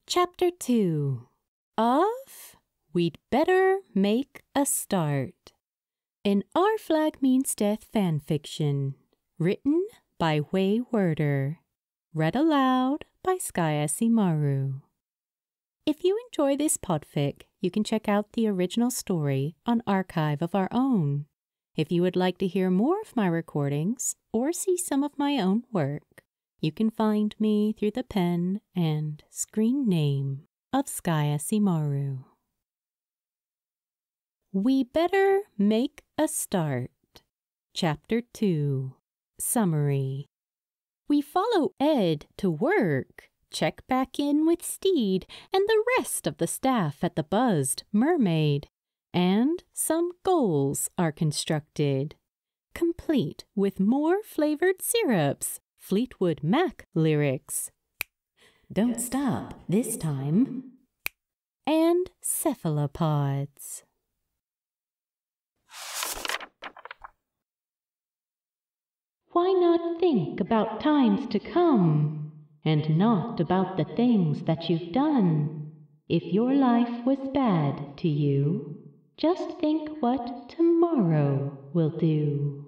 Chapter 2 of We'd Better Make a Start. An Our Flag Means Death fanfiction. Written by Waywarder. Read aloud by SkyAsimaru. If you enjoy this podfic, you can check out the original story on Archive of Our Own. If you would like to hear more of my recordings or see some of my own work, you can find me through the pen and screen name of SkyAsimaru. We Better Make a Start. Chapter 2. Summary. We follow Ed to work, check back in with Stede and the rest of the staff at the Buzzed Mermaid, and some goals are constructed, complete with more flavored syrups, Fleetwood Mac lyrics, "Don't stop this time," and cephalopods. Why not think about times to come, and not about the things that you've done? If your life was bad to you, just think what tomorrow will do.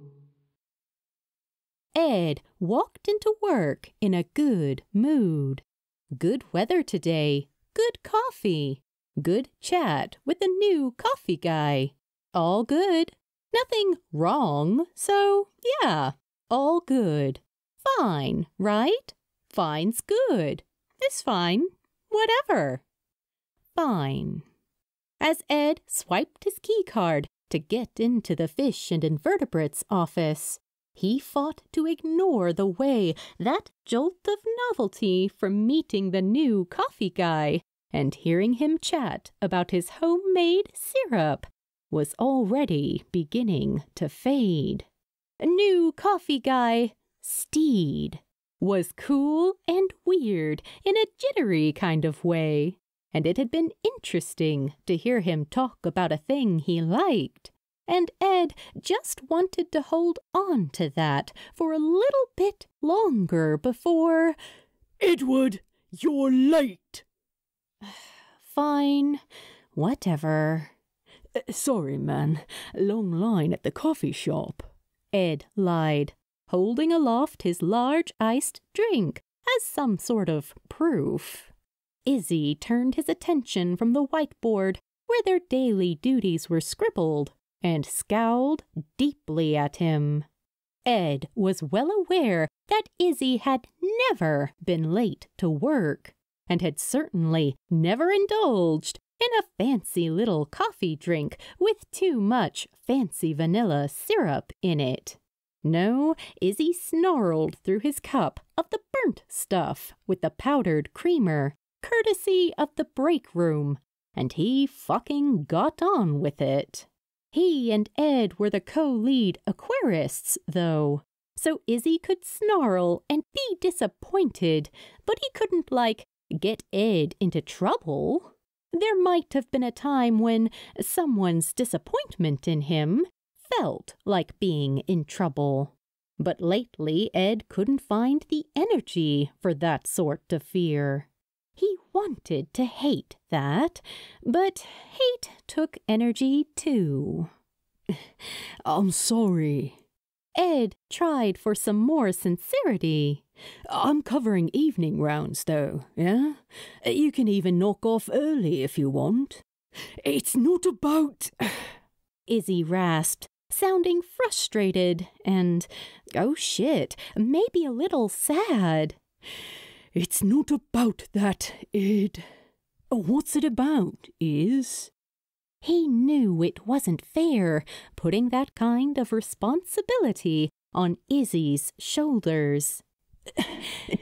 Ed walked into work in a good mood. Good weather today, good coffee, good chat with the new coffee guy. All good. Nothing wrong, so yeah, all good. Fine, right? Fine's good. It's fine. Whatever. Fine. As Ed swiped his keycard to get into the fish and invertebrates office, he fought to ignore the way that jolt of novelty from meeting the new coffee guy and hearing him chat about his homemade syrup was already beginning to fade. New coffee guy, Stede, was cool and weird in a jittery kind of way, and it had been interesting to hear him talk about a thing he liked. And Ed just wanted to hold on to that for a little bit longer before... "Edward, you're late!" Fine, whatever. Sorry, man. Long line at the coffee shop," Ed lied, holding aloft his large iced drink as some sort of proof. Izzy turned his attention from the whiteboard where their daily duties were scribbled and scowled deeply at him. Ed was well aware that Izzy had never been late to work, and had certainly never indulged in a fancy little coffee drink with too much fancy vanilla syrup in it. No, Izzy snarled through his cup of the burnt stuff with the powdered creamer, courtesy of the break room, and he fucking got on with it. He and Ed were the co-lead aquarists, though, so Izzy could snarl and be disappointed, but he couldn't, get Ed into trouble. There might have been a time when someone's disappointment in him felt like being in trouble. But lately Ed couldn't find the energy for that sort of fear. He wanted to hate that, but hate took energy too. "I'm sorry." Ed tried for some more sincerity. "I'm covering evening rounds, though, yeah? You can even knock off early if you want. It's not about..." Izzy rasped, sounding frustrated and, oh shit, maybe a little sad. "It's not about that, Ed. What's it about, Iz?" He knew it wasn't fair, putting that kind of responsibility on Izzy's shoulders.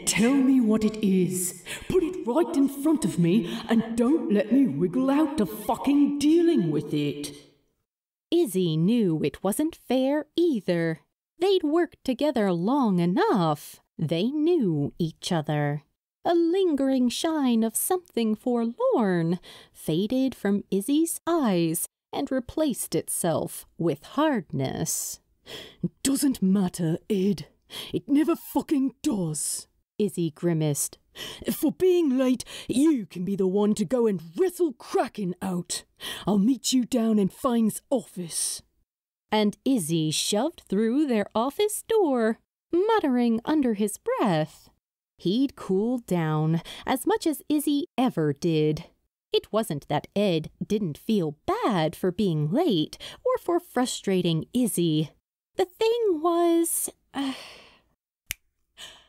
"Tell me what it is. Put it right in front of me and don't let me wiggle out of fucking dealing with it." Izzy knew it wasn't fair either. They'd worked together long enough. They knew each other. A lingering shine of something forlorn faded from Izzy's eyes and replaced itself with hardness. "Doesn't matter, Ed. It never fucking does," Izzy grimaced, For being late, you can be the one to go and wrestle Kraken out. I'll meet you down in Fang's office. And Izzy shoved through their office door, muttering under his breath. He'd cooled down as much as Izzy ever did. It wasn't that Ed didn't feel bad for being late or for frustrating Izzy. The thing was...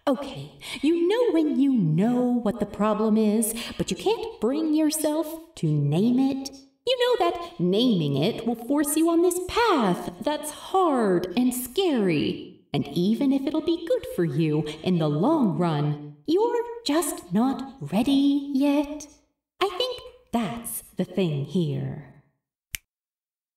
Okay, you know when you know what the problem is, but you can't bring yourself to name it? You know that naming it will force you on this path that's hard and scary. And even if it'll be good for you in the long run, you're just not ready yet. I think that's the thing here.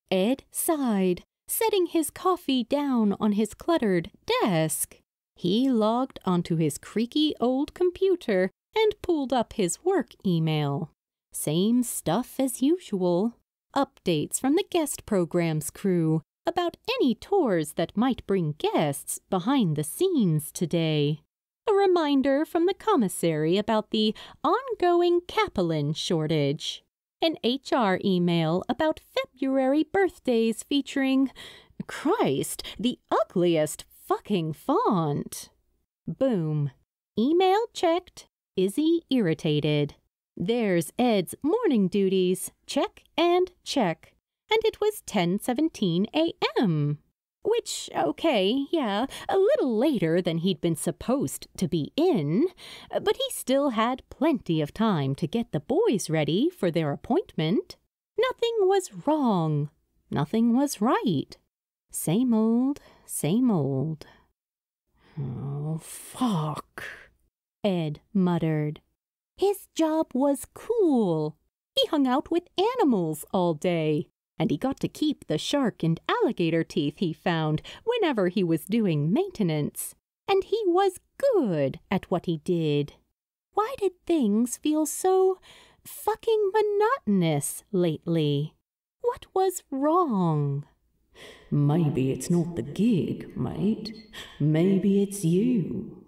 Ed sighed, setting his coffee down on his cluttered desk. He logged onto his creaky old computer and pulled up his work email. Same stuff as usual. Updates from the guest programs crew about any tours that might bring guests behind the scenes today. A reminder from the commissary about the ongoing Capelin shortage. An HR email about February birthdays featuring, Christ, the ugliest fucking font. Boom. Email checked. Izzy irritated. There's Ed's morning duties. Check and check. And it was 10:17 a.m. Which, okay, yeah, a little later than he'd been supposed to be in, but he still had plenty of time to get the boys ready for their appointment. Nothing was wrong. Nothing was right. Same old, same old. Oh, fuck, Ed muttered. His job was cool. He hung out with animals all day, and he got to keep the shark and alligator teeth he found whenever he was doing maintenance. And he was good at what he did. Why did things feel so fucking monotonous lately? What was wrong? Maybe it's not the gig, mate. Maybe it's you.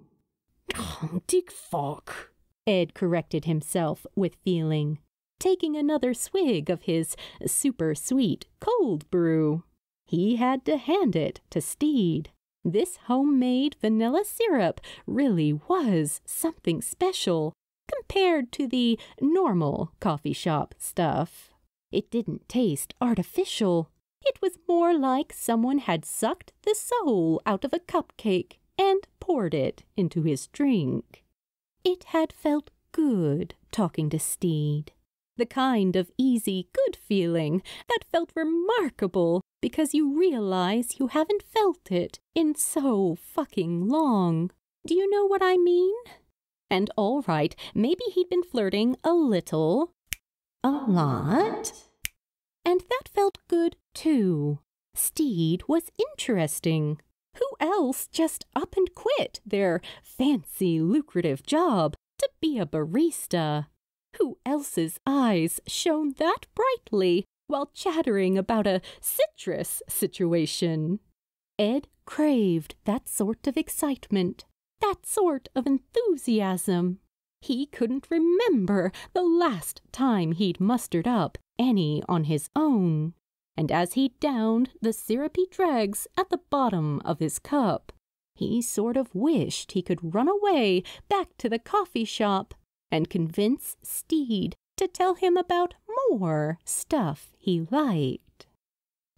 Dick fuck, Ed corrected himself with feeling, taking another swig of his super-sweet cold brew. He had to hand it to Stede. This homemade vanilla syrup really was something special compared to the normal coffee shop stuff. It didn't taste artificial. It was more like someone had sucked the soul out of a cupcake and poured it into his drink. It had felt good talking to Stede. The kind of easy, good feeling that felt remarkable because you realize you haven't felt it in so fucking long. Do you know what I mean? And all right, maybe he'd been flirting a little. A lot. And that felt good, too. Stede was interesting. Who else just up and quit their fancy, lucrative job to be a barista? Who else's eyes shone that brightly while chattering about a citrus situation? Ed craved that sort of excitement, that sort of enthusiasm. He couldn't remember the last time he'd mustered up any on his own. And as he downed the syrupy dregs at the bottom of his cup, he sort of wished he could run away back to the coffee shop and convince Stede to tell him about more stuff he liked.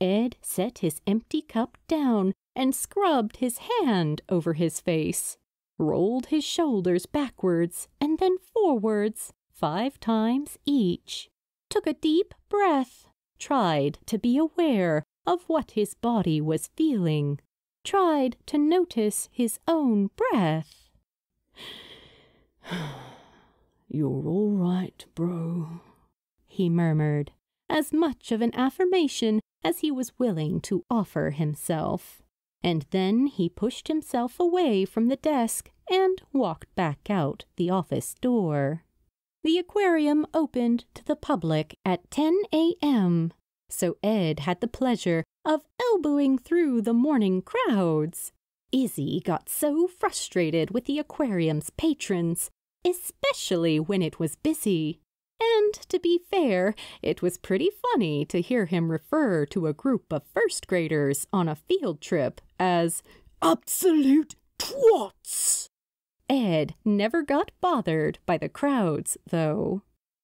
Ed set his empty cup down and scrubbed his hand over his face, rolled his shoulders backwards and then forwards 5 times each, took a deep breath, tried to be aware of what his body was feeling, tried to notice his own breath. You're all right, bro, he murmured, as much of an affirmation as he was willing to offer himself. And then he pushed himself away from the desk and walked back out the office door. The aquarium opened to the public at 10 a.m., so Ed had the pleasure of elbowing through the morning crowds. Izzy got so frustrated with the aquarium's patrons especially when it was busy. And to be fair, it was pretty funny to hear him refer to a group of first graders on a field trip as absolute twats. Ed never got bothered by the crowds, though.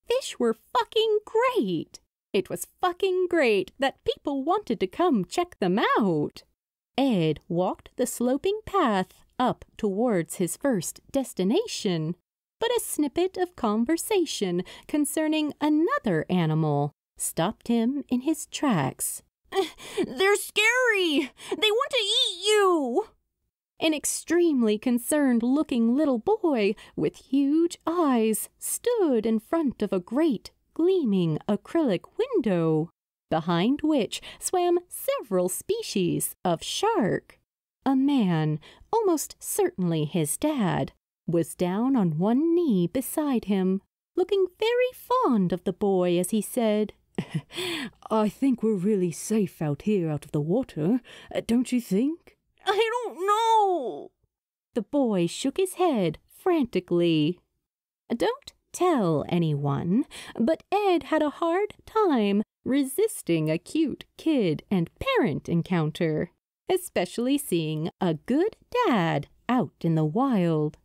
Fish were fucking great. It was fucking great that people wanted to come check them out. Ed walked the sloping path up towards his first destination, but a snippet of conversation concerning another animal stopped him in his tracks. "They're scary! They want to eat you!" An extremely concerned-looking little boy with huge eyes stood in front of a great, gleaming acrylic window, behind which swam several species of shark. A man, almost certainly his dad, was down on one knee beside him, looking very fond of the boy as he said, "I think we're really safe out here out of the water, don't you think?" "I don't know." The boy shook his head frantically. Don't tell anyone, but Ed had a hard time resisting a cute kid and parent encounter, especially seeing a good dad out in the wild.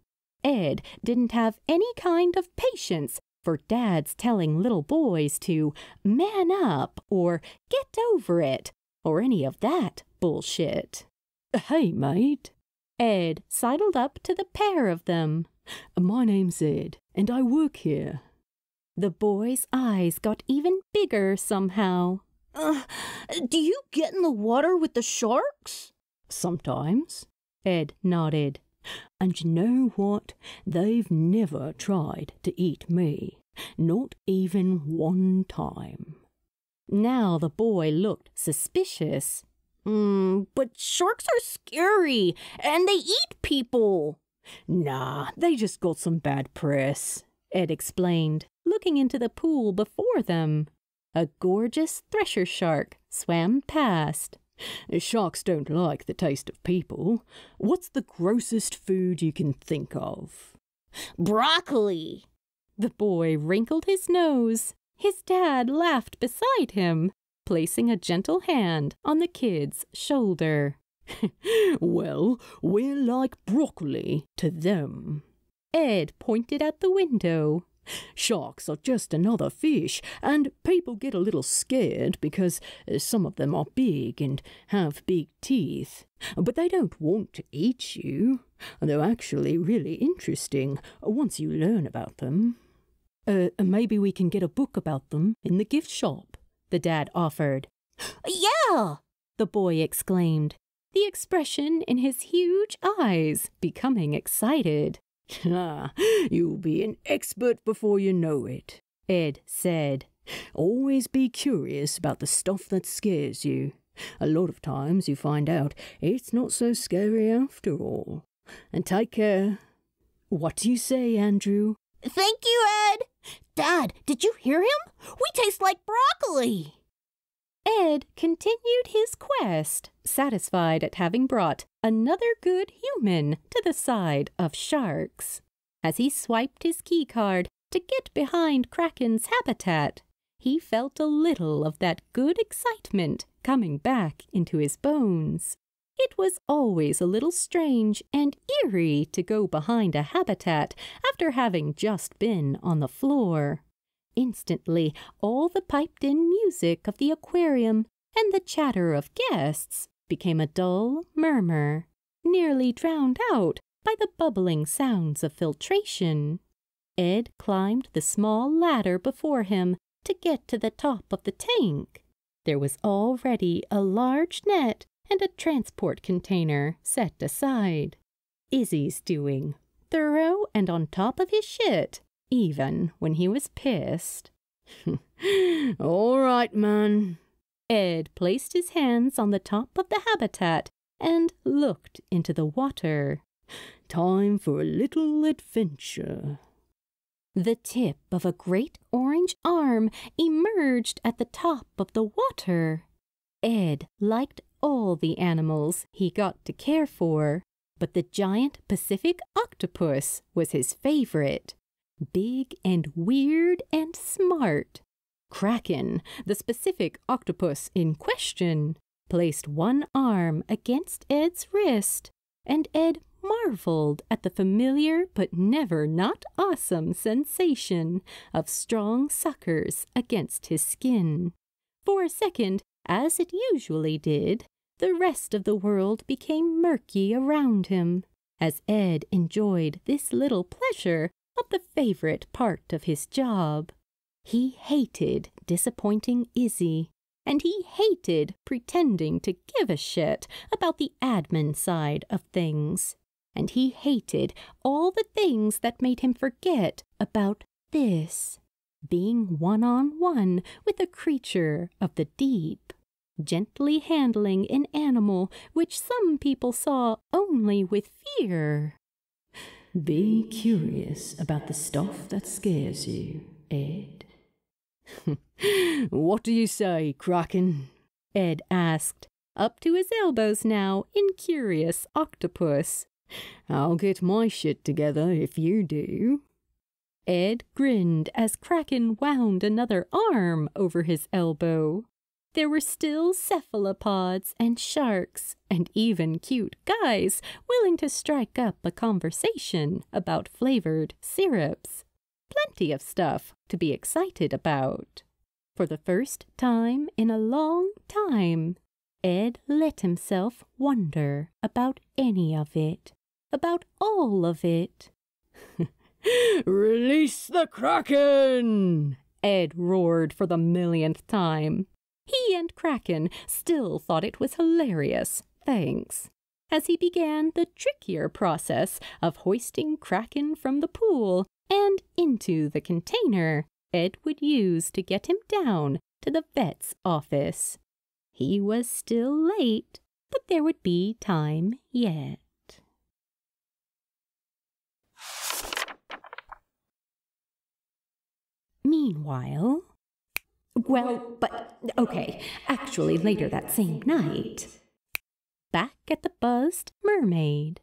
Ed didn't have any kind of patience for dads telling little boys to man up or get over it or any of that bullshit. "Hey, mate." Ed sidled up to the pair of them. "My name's Ed, and I work here." The boy's eyes got even bigger somehow. Do you get in the water with the sharks?" "Sometimes," Ed nodded. "And you know what? They've never tried to eat me. Not even one time." Now the boy looked suspicious. But sharks are scary, and they eat people." "Nah, they just got some bad press," Ed explained, looking into the pool before them. A gorgeous thresher shark swam past. "Sharks don't like the taste of people. What's the grossest food you can think of?" "Broccoli." The boy wrinkled his nose. His dad laughed beside him, placing a gentle hand on the kid's shoulder. "Well, we're like broccoli to them." Ed pointed at the window. "Sharks are just another fish, and people get a little scared because some of them are big and have big teeth. But they don't want to eat you. They're actually really interesting once you learn about them." Maybe we can get a book about them in the gift shop," the dad offered. "Yeah!" the boy exclaimed, the expression in his huge eyes becoming excited. "You'll be an expert before you know it," Ed said. "Always be curious about the stuff that scares you. A lot of times you find out it's not so scary after all. And take care. What do you say, Andrew?" "Thank you, Ed. Dad, did you hear him? We taste like broccoli." Ed continued his quest, satisfied at having brought another good human to the side of sharks. As he swiped his keycard to get behind Kraken's habitat, he felt a little of that good excitement coming back into his bones. It was always a little strange and eerie to go behind a habitat after having just been on the floor. Instantly, all the piped-in music of the aquarium and the chatter of guests became a dull murmur, nearly drowned out by the bubbling sounds of filtration. Ed climbed the small ladder before him to get to the top of the tank. There was already a large net and a transport container set aside. Izzy's doing, thorough and on top of his shit, even when he was pissed. "All right, man." Ed placed his hands on the top of the habitat and looked into the water. "Time for a little adventure." The tip of a great orange arm emerged at the top of the water. Ed liked all the animals he got to care for, but the giant Pacific octopus was his favorite. big and weird and smart. Kraken, the specific octopus in question, placed one arm against Ed's wrist, and Ed marveled at the familiar but never not awesome sensation of strong suckers against his skin. For a second, as it usually did, the rest of the world became murky around him, as Ed enjoyed this little pleasure of the favorite part of his job. He hated disappointing Izzy, and he hated pretending to give a shit about the admin side of things. And he hated all the things that made him forget about this, being one-on-one with a creature of the deep, gently handling an animal which some people saw only with fear. Be curious about the stuff that scares you, Ed. What do you say, Kraken? Ed asked, up to his elbows now in curious octopus. I'll get my shit together if you do. Ed grinned as Kraken wound another arm over his elbow. There were still cephalopods and sharks and even cute guys willing to strike up a conversation about flavored syrups. Plenty of stuff to be excited about. For the first time in a long time, Ed let himself wonder about any of it, about all of it. Release the Kraken! Ed roared for the millionth time. He and Kraken still thought it was hilarious, thanks, as he began the trickier process of hoisting Kraken from the pool and into the container Ed would use to get him down to the vet's office. He was still late, but there would be time yet. Meanwhile, actually later that same night, back at the Buzzed Mermaid.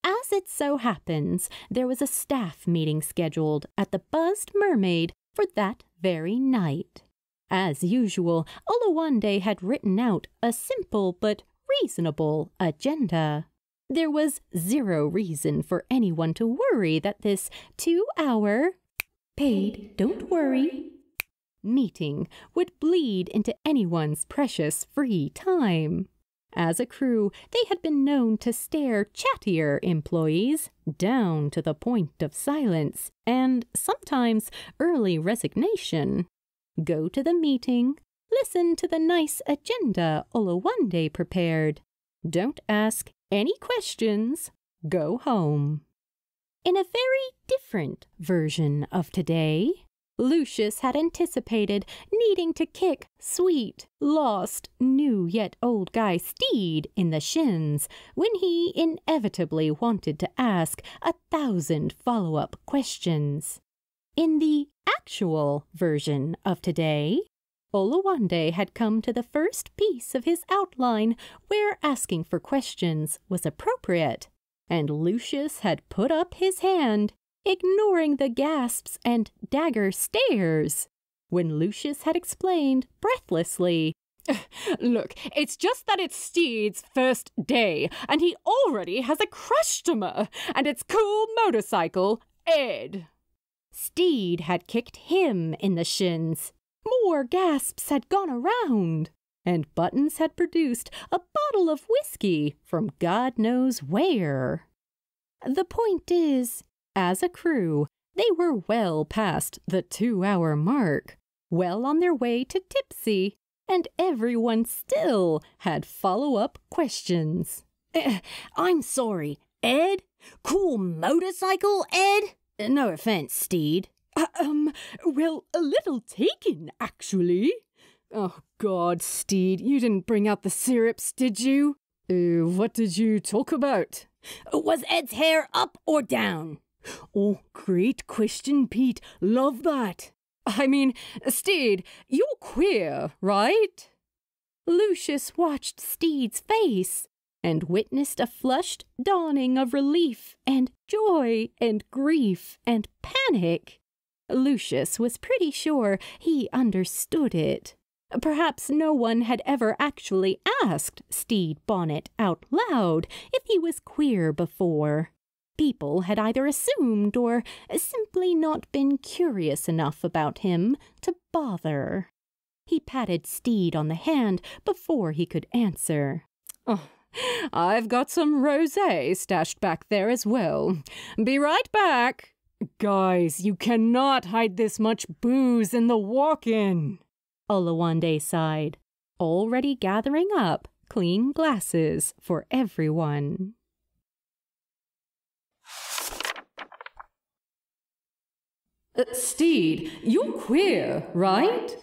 As it so happens, there was a staff meeting scheduled at the Buzzed Mermaid for that very night. As usual, Oluwande had written out a simple but reasonable agenda. There was zero reason for anyone to worry that this 2-hour paid, don't worry, meeting would bleed into anyone's precious free time. As a crew, they had been known to stare chattier employees down to the point of silence and sometimes early resignation. Go to the meeting, listen to the nice agenda Oluwande prepared. Don't ask any questions, go home. In a very different version of today, Lucius had anticipated needing to kick sweet, lost, new yet old guy Stede in the shins when he inevitably wanted to ask 1,000 follow-up questions. In the actual version of today, Oluwande had come to the first piece of his outline where asking for questions was appropriate, and Lucius had put up his hand, ignoring the gasps and dagger stares, when Lucius had explained breathlessly, Look, it's just that it's Stede's first day, and he already has a customer, and it's cool motorcycle, Ed. Stede had kicked him in the shins. More gasps had gone around, and Buttons had produced a bottle of whiskey from God knows where. The point is, as a crew, they were well past the 2-hour mark, well on their way to tipsy, and everyone still had follow-up questions. I'm sorry, Ed? Cool motorcycle, Ed? No offense, Stede. Well, a little taken, actually. Oh, God, Stede, you didn't bring out the syrups, did you? What did you talk about? Was Ed's hair up or down? Oh, great question, Pete. Love that. I mean, Stede, you're queer, right? Lucius watched Stede's face, and witnessed a flushed dawning of relief and joy and grief and panic. Lucius was pretty sure he understood it. Perhaps no one had ever actually asked Stede Bonnet out loud if he was queer before. People had either assumed or simply not been curious enough about him to bother. He patted Stede on the hand before he could answer. "Oh, I've got some rosé stashed back there as well. Be right back." "Guys, you cannot hide this much booze in the walk-in," Oluwande sighed, already gathering up clean glasses for everyone. "Stede, you're queer, right?"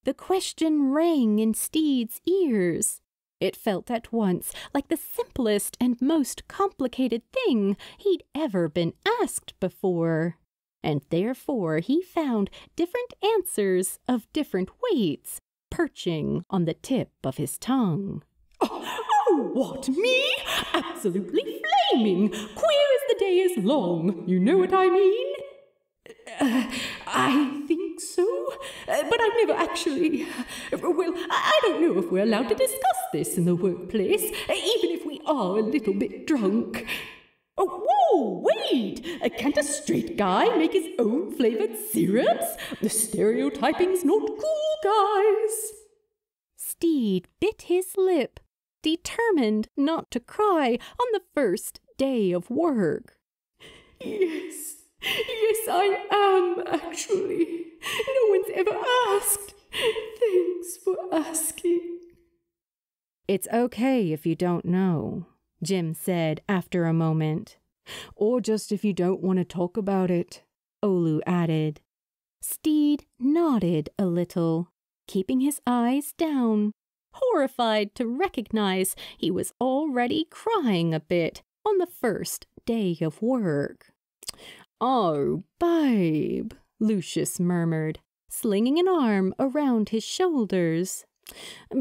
The question rang in Stede's ears. It felt at once like the simplest and most complicated thing he'd ever been asked before, and therefore he found different answers of different weights perching on the tip of his tongue. Oh, what, me? Absolutely flaming! Queer as the day is long, you know what I mean? I think so, but I've never actually... Well, I don't know if we're allowed to discuss this in the workplace, even if we are a little bit drunk. Oh, whoa, wait! Can't a straight guy make his own flavoured syrups? The stereotyping's not cool, guys. Stede bit his lip, determined not to cry on the first day of work. Yes, I am, actually. No one's ever asked. Thanks for asking. It's okay if you don't know, Jim said after a moment. Or just if you don't want to talk about it, Olu added. Stede nodded a little, keeping his eyes down, horrified to recognize he was already crying a bit on the first day of work. "Oh, babe," Lucius murmured, slinging an arm around his shoulders.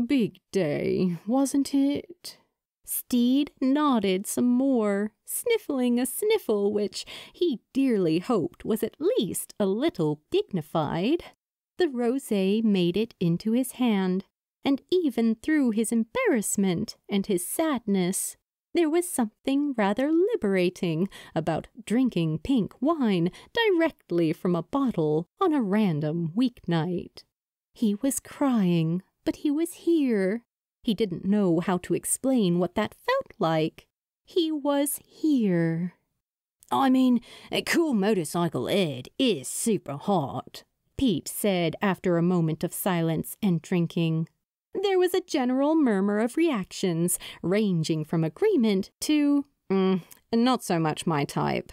"Big day, wasn't it?" Stede nodded some more, sniffling a sniffle which he dearly hoped was at least a little dignified. The rosé made it into his hand, and even through his embarrassment and his sadness, there was something rather liberating about drinking pink wine directly from a bottle on a random weeknight. He was crying, but he was here. He didn't know how to explain what that felt like. He was here. "I mean, a cool motorcycle Ed is super hot," Pete said after a moment of silence and drinking. There was a general murmur of reactions, ranging from agreement to, not so much my type.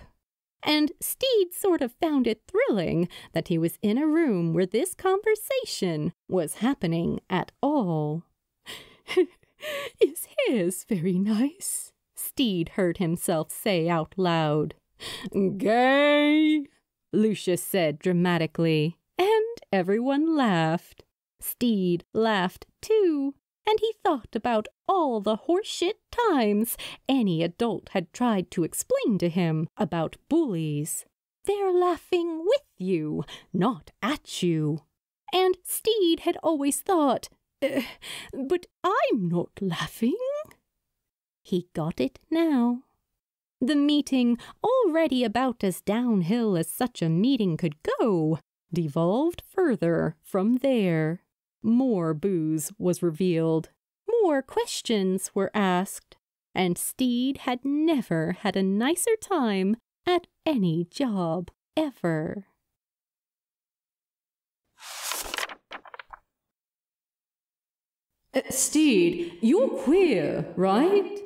And Stede sort of found it thrilling that he was in a room where this conversation was happening at all. "His hair's very nice," Stede heard himself say out loud. "Gay," Lucius said dramatically, and everyone laughed. Stede laughed too, and he thought about all the horseshit times any adult had tried to explain to him about bullies. They're laughing with you, not at you. And Stede had always thought, but I'm not laughing. He got it now. The meeting, already about as downhill as such a meeting could go, devolved further from there. More booze was revealed, more questions were asked, and Stede had never had a nicer time at any job ever. "Stede, you're queer, right?"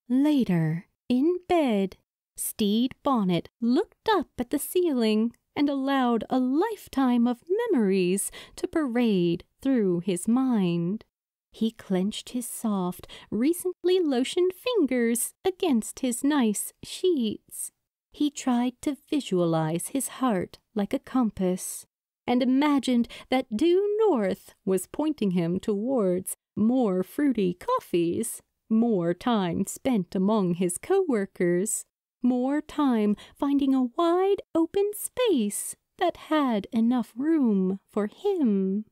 Later, in bed, Stede Bonnet looked up at the ceiling and allowed a lifetime of memories to parade through his mind. He clenched his soft, recently lotioned fingers against his nice sheets. He tried to visualize his heart like a compass, and imagined that due north was pointing him towards more fruity coffees More time spent among his co-workers. More time finding a wide open space that had enough room for him.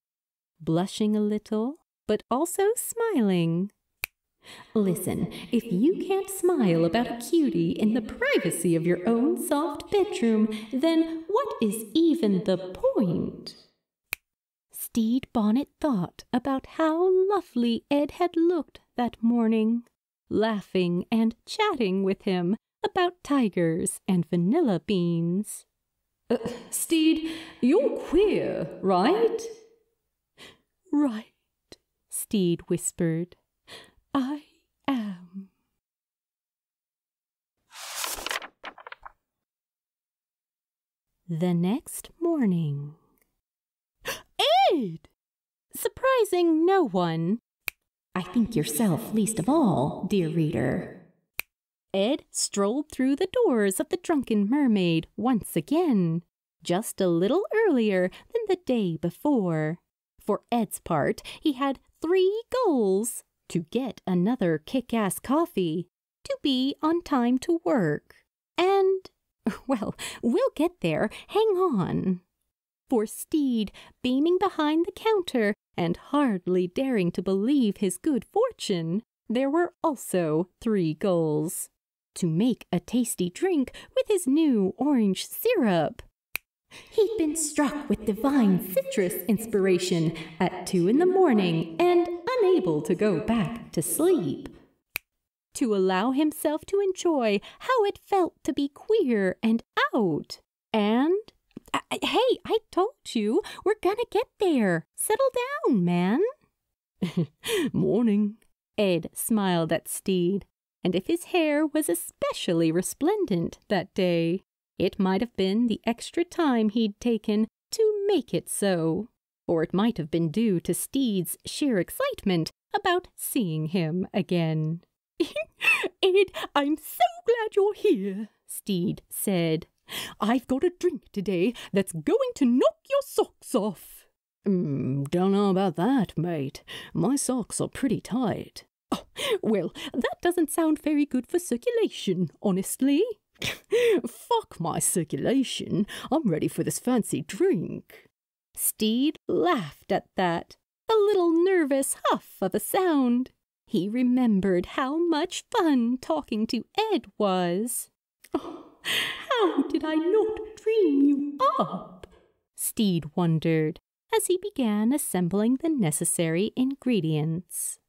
Blushing a little, but also smiling. Listen, if you can't smile about a cutie in the privacy of your own soft bedroom, then what is even the point? Stede Bonnet thought about how lovely Ed had looked that morning, laughing and chatting with him about tigers and vanilla beans. Stede, you're queer, right? Right, Stede whispered. I am. The next morning. Ed! Surprising no one. I think yourself least of all, dear reader. Ed strolled through the doors of the Drunken Mermaid once again, just a little earlier than the day before. For Ed's part, he had 3 goals: to get another kick-ass coffee, to be on time to work, and, well, we'll get there, hang on. For Stede, beaming behind the counter and hardly daring to believe his good fortune, there were also 3 goals. To make a tasty drink with his new orange syrup. He'd been struck with divine citrus inspiration at 2 in the morning and unable to go back to sleep. To allow himself to enjoy how it felt to be queer and out. And, hey, I told you, we're gonna get there. Settle down, man. Morning. Ed smiled at Stede, and if his hair was especially resplendent that day, it might have been the extra time he'd taken to make it so, or it might have been due to Stede's sheer excitement about seeing him again. Ed, I'm so glad you're here, Stede said. I've got a drink today that's going to knock your socks off. Don't know about that, mate. My socks are pretty tight. Oh, well, that doesn't sound very good for circulation, honestly. Fuck my circulation. I'm ready for this fancy drink. Stede laughed at that, a little nervous huff of a sound. He remembered how much fun talking to Ed was. Oh, how did I not dream you up? Stede wondered as he began assembling the necessary ingredients.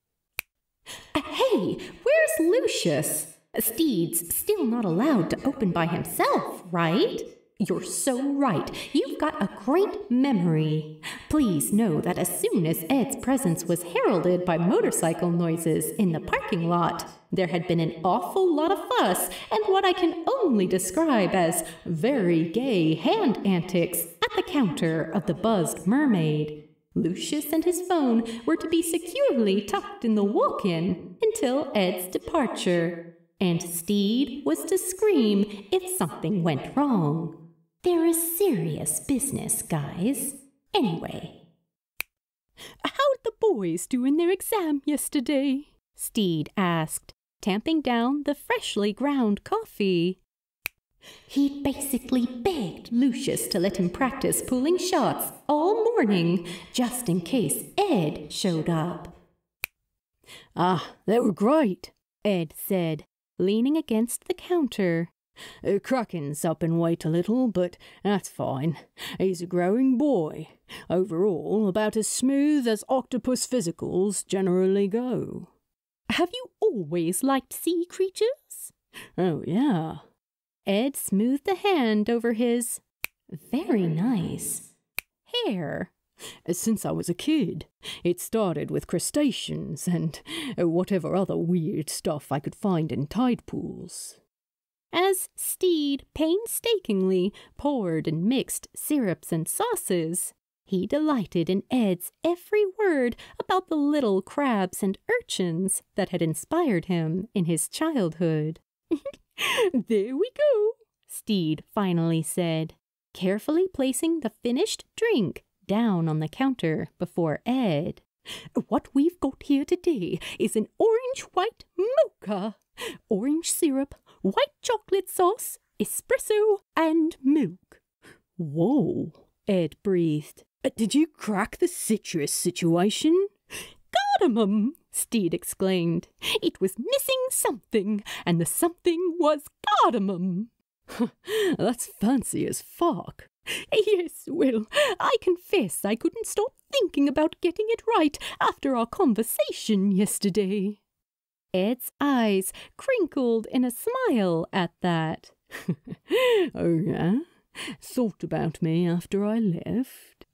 Hey, where's Lucius? Stede's still not allowed to open by himself, right? You're so right. You've got a great memory. Please know that as soon as Ed's presence was heralded by motorcycle noises in the parking lot, there had been an awful lot of fuss and what I can only describe as very gay hand antics at the counter of the Buzzed Mermaid. Lucius and his phone were to be securely tucked in the walk-in until Ed's departure, and Stede was to scream if something went wrong. They're a serious business, guys. Anyway. How'd the boys do in their exam yesterday? Stede asked, tamping down the freshly ground coffee. He'd basically begged Lucius to let him practice pulling shots all morning, just in case Ed showed up. They were great, Ed said, leaning against the counter. Kraken's up in weight a little, but that's fine. He's a growing boy. Overall, about as smooth as octopus physicals generally go. Have you always liked sea creatures? Oh, yeah. Ed smoothed a hand over his very nice hair. Since I was a kid. It started with crustaceans and whatever other weird stuff I could find in tide pools. As Stede painstakingly poured and mixed syrups and sauces, he delighted in Ed's every word about the little crabs and urchins that had inspired him in his childhood. There we go, Stede finally said, carefully placing the finished drink down on the counter before Ed. What we've got here today is an orange-white mocha. Orange syrup, white chocolate sauce, espresso, and milk. Whoa, Ed breathed. Did you crack the citrus situation? Cardamom, Stede exclaimed. It was missing something, and the something was cardamom. That's fancy as fuck. Yes, well, I confess I couldn't stop thinking about getting it right after our conversation yesterday. Ed's eyes crinkled in a smile at that. Oh, yeah? Thought about me after I left?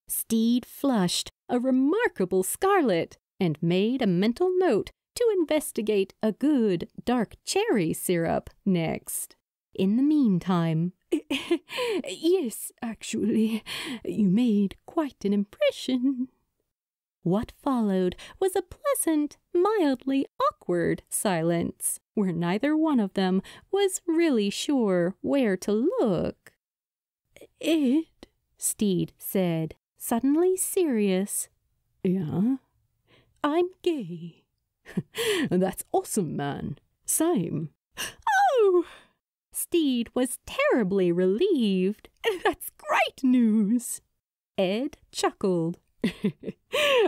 Stede flushed a remarkable scarlet and made a mental note to investigate a good dark cherry syrup next. In the meantime, yes, actually, you made quite an impression. What followed was a pleasant, mildly awkward silence, where neither one of them was really sure where to look. Ed, Stede said, suddenly serious. Yeah? I'm gay. That's awesome, man. Same. Oh! Stede was terribly relieved. That's great news. Ed chuckled.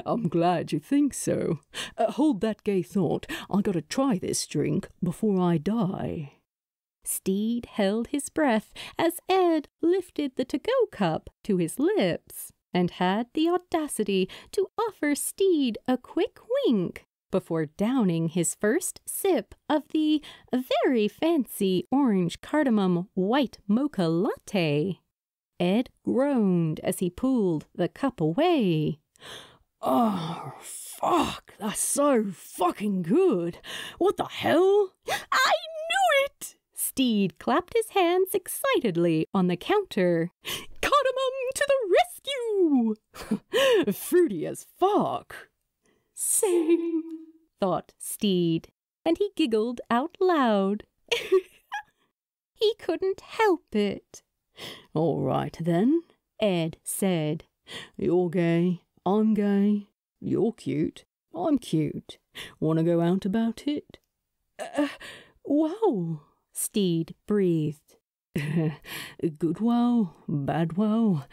I'm glad you think so. Hold that gay thought. I gotta try this drink before I die. Stede held his breath as Ed lifted the to-go cup to his lips and had the audacity to offer Stede a quick wink before downing his first sip of the very fancy orange cardamom white mocha latte. Ed groaned as he pulled the cup away. Oh, fuck, that's so fucking good. What the hell? I knew it! Stede clapped his hands excitedly on the counter. Cardamom to the rescue! Fruity as fuck. Same, thought Stede, and he giggled out loud. He couldn't help it. All right, then, Ed said. You're gay, I'm gay, you're cute, I'm cute. Want to go out about it? Wow, Stede breathed. Good wow, bad wow,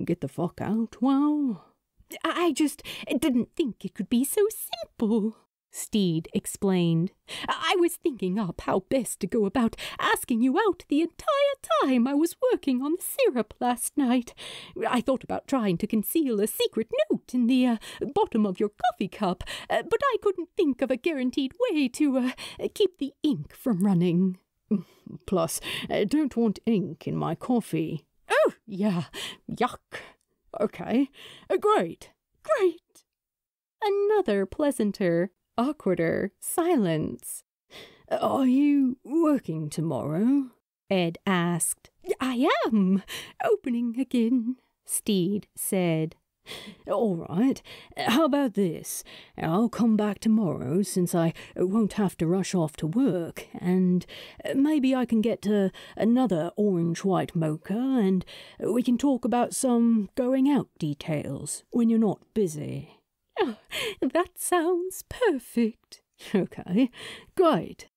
get the fuck out wow. I just didn't think it could be so simple, Stede explained. I was thinking up how best to go about asking you out the entire time I was working on the syrup last night. I thought about trying to conceal a secret note in the bottom of your coffee cup, but I couldn't think of a guaranteed way to keep the ink from running. Plus, don't want ink in my coffee. Oh, yeah, yuck. Okay, great. Another pleasanter, awkwarder silence. Are you working tomorrow? Ed asked. I am opening again, Stede said. All right. How about this? I'll come back tomorrow since I won't have to rush off to work, and maybe I can get another orange-white mocha, and we can talk about some going-out details when you're not busy. Oh, that sounds perfect. Okay, great.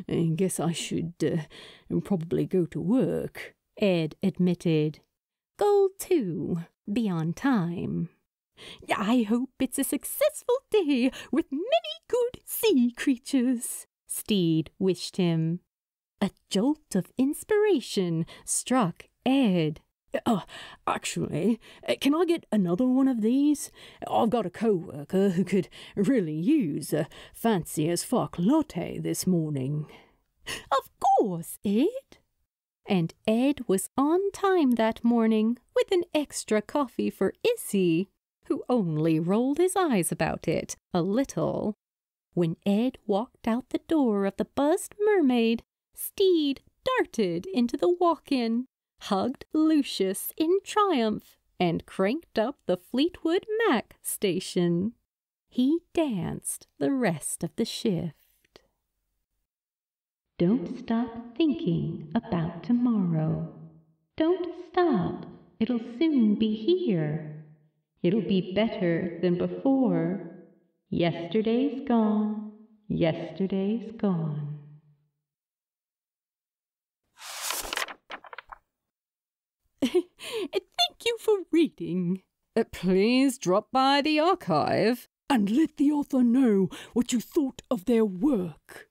I guess I should probably go to work, Ed admitted. Goal 2, be on time. I hope it's a successful day with many good sea creatures, Stede wished him. A jolt of inspiration struck Ed. Actually, can I get another one of these? I've got a co-worker who could really use a fancy-as-fuck latte this morning. Of course, Ed. And Ed was on time that morning with an extra coffee for Izzy, who only rolled his eyes about it a little. When Ed walked out the door of the Buzzed Mermaid, Stede darted into the walk-in, hugged Lucius in triumph, and cranked up the Fleetwood Mac station. He danced the rest of the shift. Don't stop thinking about tomorrow. Don't stop, it'll soon be here. It'll be better than before. Yesterday's gone. Yesterday's gone. Thank you for reading. Please drop by the archive and let the author know what you thought of their work.